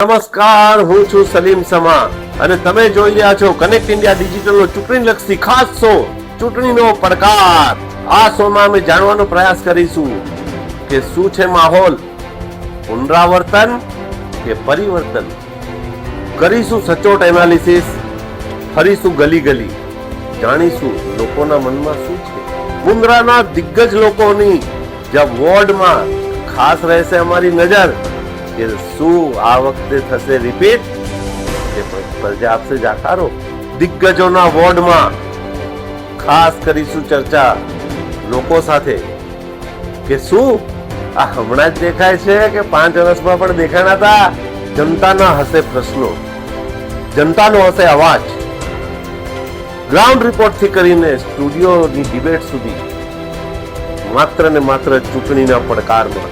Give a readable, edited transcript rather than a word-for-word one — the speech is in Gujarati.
નમસ્કાર, હું છું સલીમ સમા અને તમે જોઈ રહ્યા છો કનેક્ટ ઇન્ડિયા ડિજિટલનો ચૂંટણીલક્ષી ખાસ શો ચૂંટણીનો પડકાર. આ શોમાં અમે જાણવાનો પ્રયાસ કરીશું કે શું છે માહોલ, પુનરાવર્તન કે પરિવર્તન. કરીશું સચોટ એનાલિસિસ, ફરીશું ગલી ગલી, જાણીશું લોકોના મનમાં શું છે. મુન્દ્રાના દિગ્ગજ લોકોની જબ વોર્ડમાં ખાસ રહેશે અમારી નજર કે શું આ વખતે થશે રિપીટ કે પ્રજા આપશે જાકારો. દિગ્ગજોના વોર્ડમાં ખાસ કરીશું ચર્ચા લોકો સાથે કે શું આ હમણાં જ દેખાય છે કે 5 વર્ષમાં પણ દેખાણા હતા. જનતાના હશે પ્રશ્નો, જનતાનો હશે અવાજ. ગ્રાઉન્ડ રિપોર્ટ થી કરીને સ્ટુડિયોની ડિબેટ સુધી, માત્ર ને માત્ર ચૂંટણીના પડકારમાં.